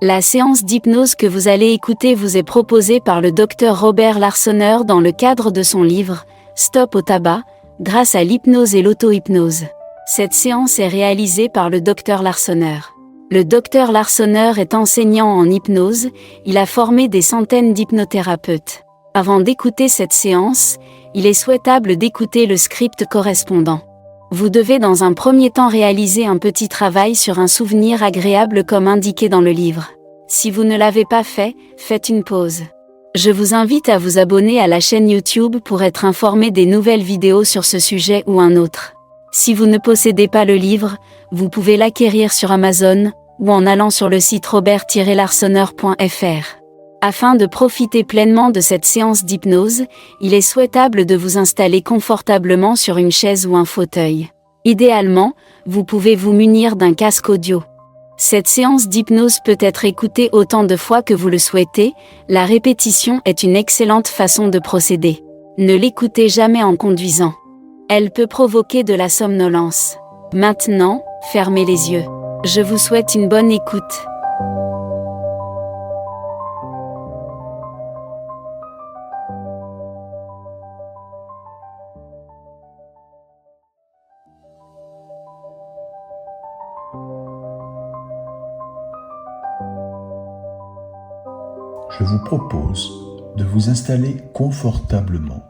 La séance d'hypnose que vous allez écouter vous est proposée par le Dr Robert Larsonner dans le cadre de son livre « Stop au tabac » grâce à l'hypnose et l'auto-hypnose. Cette séance est réalisée par le Dr Larsonner. Le Dr Larsonner est enseignant en hypnose, il a formé des centaines d'hypnothérapeutes. Avant d'écouter cette séance, il est souhaitable d'écouter le script correspondant. Vous devez dans un premier temps réaliser un petit travail sur un souvenir agréable comme indiqué dans le livre. Si vous ne l'avez pas fait, faites une pause. Je vous invite à vous abonner à la chaîne YouTube pour être informé des nouvelles vidéos sur ce sujet ou un autre. Si vous ne possédez pas le livre, vous pouvez l'acquérir sur Amazon ou en allant sur le site robert-larsonner.fr. Afin de profiter pleinement de cette séance d'hypnose, il est souhaitable de vous installer confortablement sur une chaise ou un fauteuil. Idéalement, vous pouvez vous munir d'un casque audio. Cette séance d'hypnose peut être écoutée autant de fois que vous le souhaitez, la répétition est une excellente façon de procéder. Ne l'écoutez jamais en conduisant. Elle peut provoquer de la somnolence. Maintenant, fermez les yeux. Je vous souhaite une bonne écoute. Je vous propose de vous installer confortablement,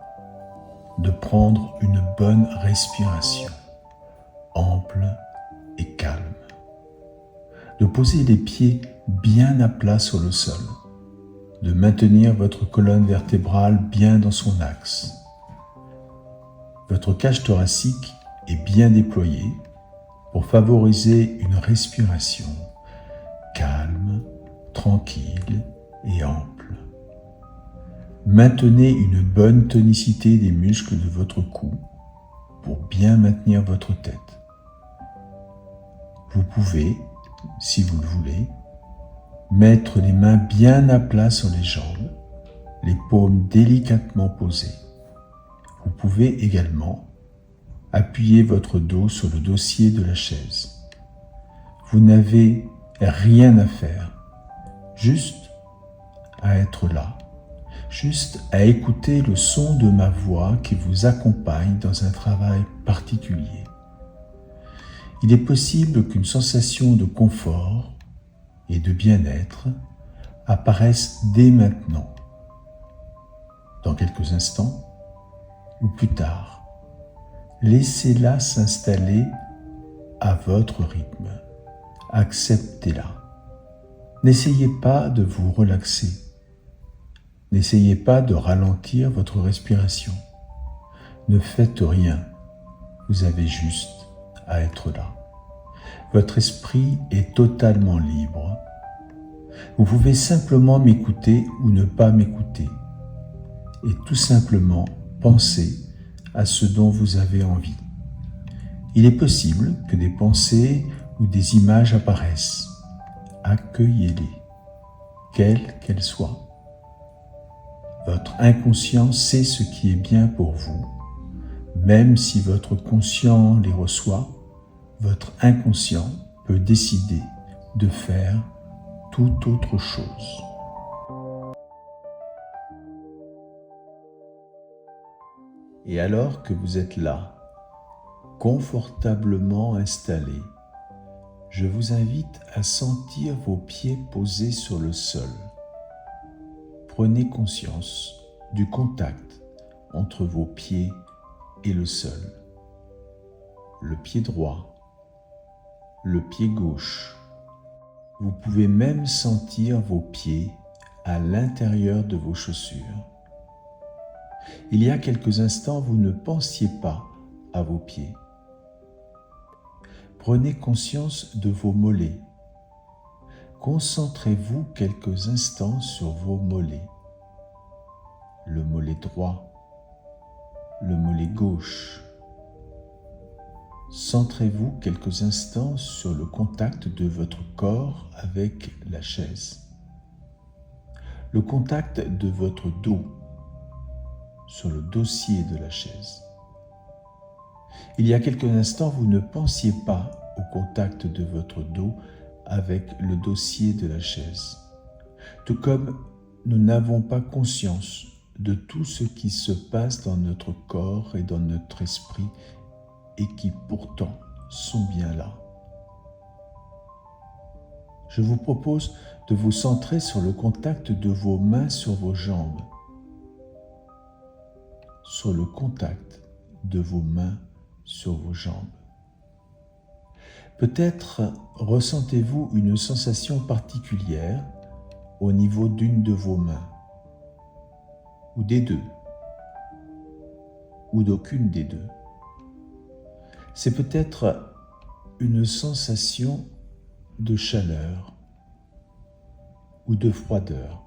de prendre une bonne respiration, ample et calme, de poser les pieds bien à plat sur le sol, de maintenir votre colonne vertébrale bien dans son axe. Votre cage thoracique est bien déployée pour favoriser une respiration calme, tranquille et ample. Maintenez une bonne tonicité des muscles de votre cou pour bien maintenir votre tête. Vous pouvez, si vous le voulez, mettre les mains bien à plat sur les jambes, les paumes délicatement posées. Vous pouvez également appuyer votre dos sur le dossier de la chaise. Vous n'avez rien à faire, juste à être là, juste à écouter le son de ma voix qui vous accompagne dans un travail particulier. Il est possible qu'une sensation de confort et de bien-être apparaisse dès maintenant, dans quelques instants ou plus tard. Laissez-la s'installer à votre rythme. Acceptez-la. N'essayez pas de vous relaxer. N'essayez pas de ralentir votre respiration. Ne faites rien. Vous avez juste à être là. Votre esprit est totalement libre. Vous pouvez simplement m'écouter ou ne pas m'écouter. Et tout simplement penser à ce dont vous avez envie. Il est possible que des pensées ou des images apparaissent. Accueillez-les, quelles qu'elles soient. Votre inconscient sait ce qui est bien pour vous. Même si votre conscient les reçoit, votre inconscient peut décider de faire toute autre chose. Et alors que vous êtes là, confortablement installé, je vous invite à sentir vos pieds posés sur le sol. Prenez conscience du contact entre vos pieds et le sol. Le pied droit, le pied gauche. Vous pouvez même sentir vos pieds à l'intérieur de vos chaussures. Il y a quelques instants, vous ne pensiez pas à vos pieds. Prenez conscience de vos mollets. Concentrez-vous quelques instants sur vos mollets. Le mollet droit, le mollet gauche. Centrez-vous quelques instants sur le contact de votre corps avec la chaise. Le contact de votre dos sur le dossier de la chaise. Il y a quelques instants, vous ne pensiez pas au contact de votre dos avec le dossier de la chaise. Tout comme nous n'avons pas conscience de tout ce qui se passe dans notre corps et dans notre esprit et qui pourtant sont bien là. Je vous propose de vous centrer sur le contact de vos mains sur vos jambes, sur le contact de vos mains sur vos jambes. Peut-être ressentez-vous une sensation particulière au niveau d'une de vos mains, ou des deux, ou d'aucune des deux. C'est peut-être une sensation de chaleur ou de froideur.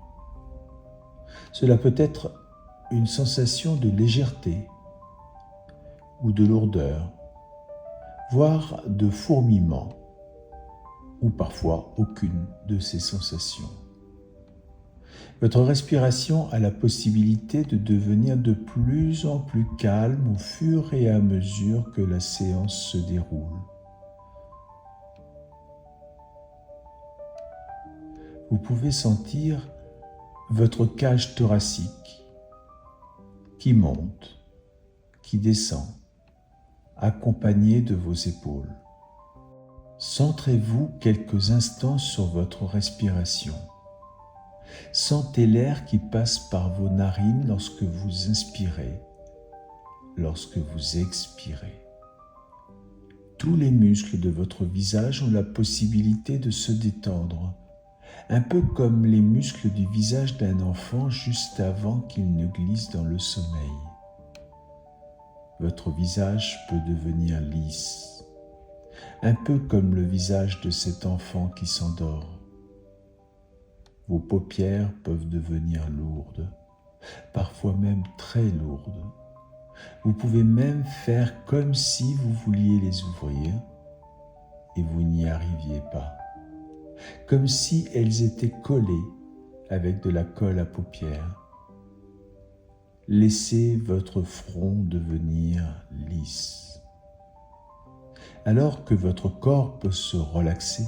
Cela peut être une sensation de légèreté ou de lourdeur, voire de fourmillement, ou parfois aucune de ces sensations. Votre respiration a la possibilité de devenir de plus en plus calme au fur et à mesure que la séance se déroule. Vous pouvez sentir votre cage thoracique qui monte, qui descend, accompagnée de vos épaules. Centrez-vous quelques instants sur votre respiration. Sentez l'air qui passe par vos narines lorsque vous inspirez, lorsque vous expirez. Tous les muscles de votre visage ont la possibilité de se détendre, un peu comme les muscles du visage d'un enfant juste avant qu'il ne glisse dans le sommeil. Votre visage peut devenir lisse, un peu comme le visage de cet enfant qui s'endort. Vos paupières peuvent devenir lourdes, parfois même très lourdes. Vous pouvez même faire comme si vous vouliez les ouvrir et vous n'y arriviez pas, comme si elles étaient collées avec de la colle à paupières. Laissez votre front devenir lisse. Alors que votre corps peut se relaxer,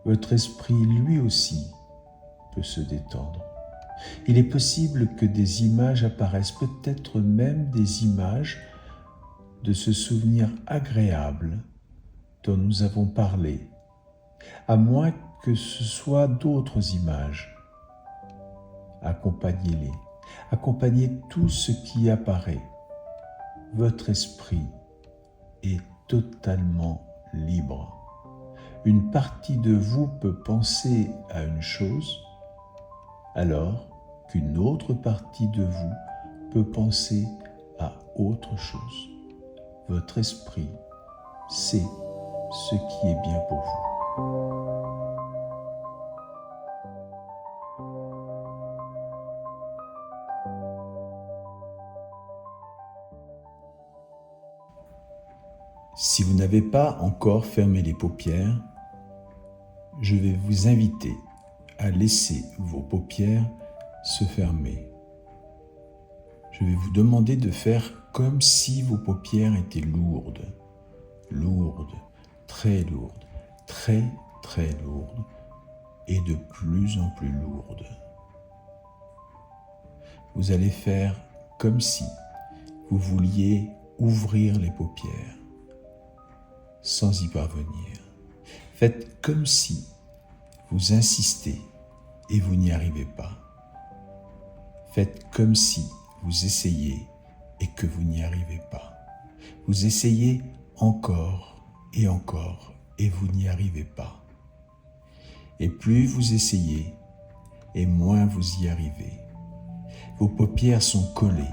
votre esprit lui aussi peut se détendre. Il est possible que des images apparaissent, peut-être même des images de ce souvenir agréable dont nous avons parlé, à moins que ce soit d'autres images. Accompagnez-les, accompagnez tout ce qui apparaît. Votre esprit est totalement libre. Une partie de vous peut penser à une chose, alors qu'une autre partie de vous peut penser à autre chose. Votre esprit sait ce qui est bien pour vous. Si vous n'avez pas encore fermé les paupières, je vais vous inviter à laisser vos paupières se fermer. Je vais vous demander de faire comme si vos paupières étaient lourdes, lourdes, très lourdes, très très lourdes et de plus en plus lourdes. Vous allez faire comme si vous vouliez ouvrir les paupières sans y parvenir. Faites comme si vous insistez et vous n'y arrivez pas. Faites comme si vous essayez et que vous n'y arrivez pas. Vous essayez encore et encore et vous n'y arrivez pas. Et plus vous essayez et moins vous y arrivez. Vos paupières sont collées,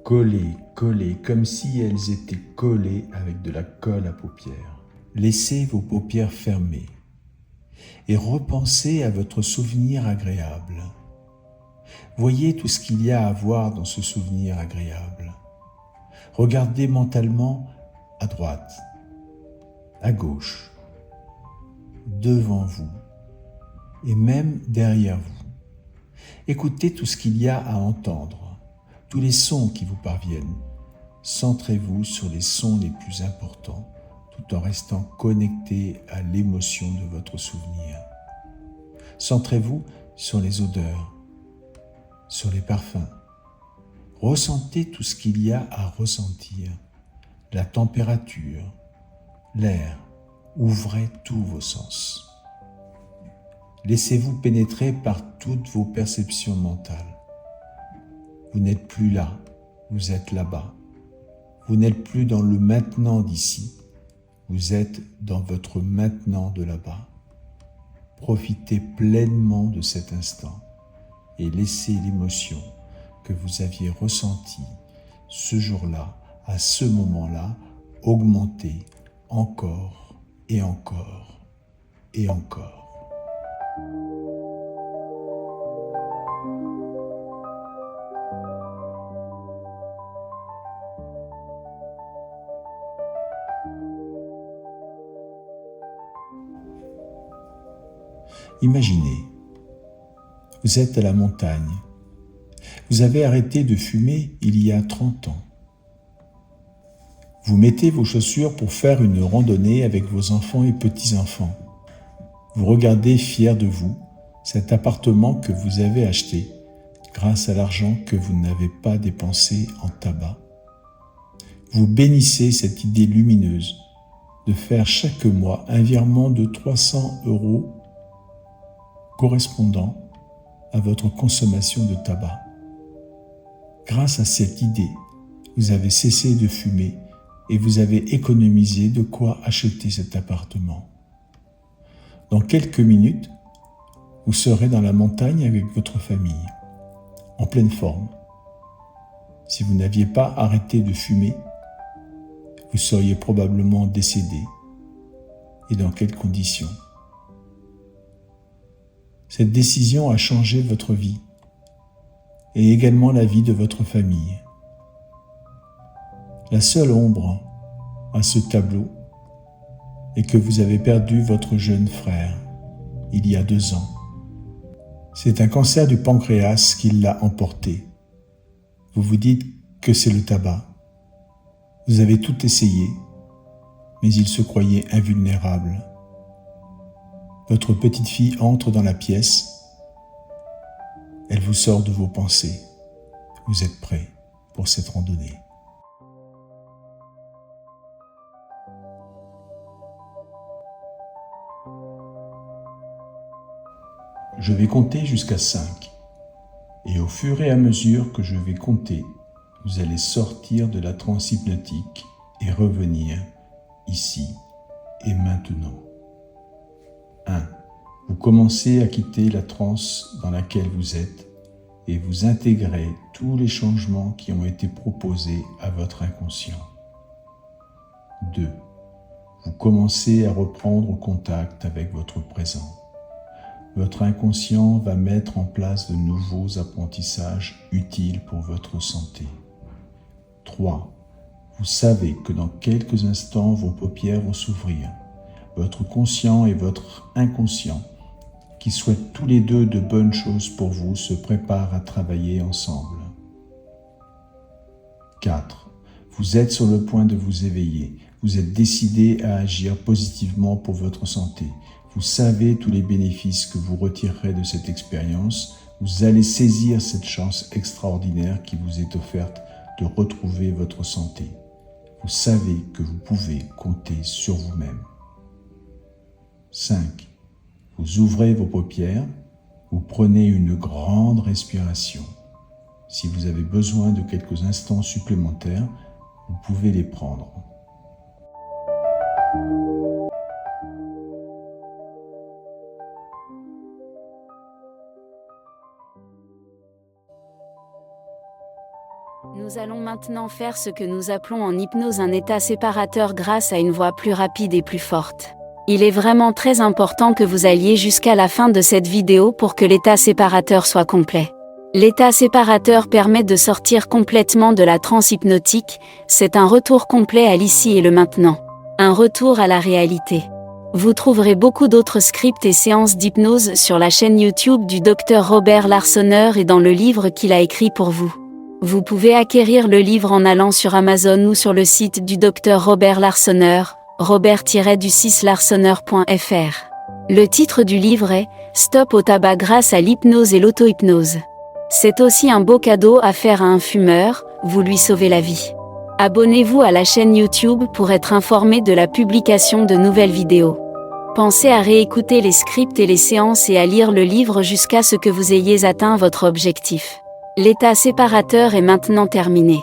collées, collées, comme si elles étaient collées avec de la colle à paupières. Laissez vos paupières fermées et repensez à votre souvenir agréable. Voyez tout ce qu'il y a à voir dans ce souvenir agréable. Regardez mentalement à droite, à gauche, devant vous et même derrière vous. Écoutez tout ce qu'il y a à entendre, tous les sons qui vous parviennent. Centrez-vous sur les sons les plus importants, tout en restant connecté à l'émotion de votre souvenir. Centrez-vous sur les odeurs, sur les parfums. Ressentez tout ce qu'il y a à ressentir, la température, l'air. Ouvrez tous vos sens. Laissez-vous pénétrer par toutes vos perceptions mentales. Vous n'êtes plus là, vous êtes là-bas. Vous n'êtes plus dans le maintenant d'ici, vous êtes dans votre maintenant de là-bas. Profitez pleinement de cet instant et laissez l'émotion que vous aviez ressentie ce jour-là, à ce moment-là, augmenter encore et encore et encore. Imaginez, vous êtes à la montagne. Vous avez arrêté de fumer il y a 30 ans. Vous mettez vos chaussures pour faire une randonnée avec vos enfants et petits-enfants. Vous regardez fiers de vous cet appartement que vous avez acheté grâce à l'argent que vous n'avez pas dépensé en tabac. Vous bénissez cette idée lumineuse de faire chaque mois un virement de 300 € correspondant à votre consommation de tabac. Grâce à cette idée, vous avez cessé de fumer et vous avez économisé de quoi acheter cet appartement. Dans quelques minutes, vous serez dans la montagne avec votre famille, en pleine forme. Si vous n'aviez pas arrêté de fumer, vous seriez probablement décédé. Et dans quelles conditions ? Cette décision a changé votre vie et également la vie de votre famille. La seule ombre à ce tableau est que vous avez perdu votre jeune frère il y a 2 ans. C'est un cancer du pancréas qui l'a emporté. Vous vous dites que c'est le tabac. Vous avez tout essayé, mais il se croyait invulnérable. Votre petite fille entre dans la pièce. Elle vous sort de vos pensées. Vous êtes prêt pour cette randonnée. Je vais compter jusqu'à 5. Et au fur et à mesure que je vais compter, vous allez sortir de la transe hypnotique et revenir ici et maintenant. 1. Vous commencez à quitter la transe dans laquelle vous êtes et vous intégrez tous les changements qui ont été proposés à votre inconscient. 2. Vous commencez à reprendre contact avec votre présent. Votre inconscient va mettre en place de nouveaux apprentissages utiles pour votre santé. 3. Vous savez que dans quelques instants, vos paupières vont s'ouvrir. Votre conscient et votre inconscient, qui souhaitent tous les deux de bonnes choses pour vous, se préparent à travailler ensemble. 4. Vous êtes sur le point de vous éveiller. Vous êtes décidé à agir positivement pour votre santé. Vous savez tous les bénéfices que vous retirerez de cette expérience. Vous allez saisir cette chance extraordinaire qui vous est offerte de retrouver votre santé. Vous savez que vous pouvez compter sur vous-même. 5. Vous ouvrez vos paupières, vous prenez une grande respiration. Si vous avez besoin de quelques instants supplémentaires, vous pouvez les prendre. Nous allons maintenant faire ce que nous appelons en hypnose un état séparateur grâce à une voix plus rapide et plus forte. Il est vraiment très important que vous alliez jusqu'à la fin de cette vidéo pour que l'état séparateur soit complet. L'état séparateur permet de sortir complètement de la transe hypnotique, c'est un retour complet à l'ici et le maintenant. Un retour à la réalité. Vous trouverez beaucoup d'autres scripts et séances d'hypnose sur la chaîne YouTube du Dr Robert Larsonneur et dans le livre qu'il a écrit pour vous. Vous pouvez acquérir le livre en allant sur Amazon ou sur le site du Dr Robert Larsonneur, robert-du6larsonneur.fr. Le titre du livre est « Stop au tabac grâce à l'hypnose et l'auto-hypnose ». C'est aussi un beau cadeau à faire à un fumeur, vous lui sauvez la vie. Abonnez-vous à la chaîne YouTube pour être informé de la publication de nouvelles vidéos. Pensez à réécouter les scripts et les séances et à lire le livre jusqu'à ce que vous ayez atteint votre objectif. L'état séparateur est maintenant terminé.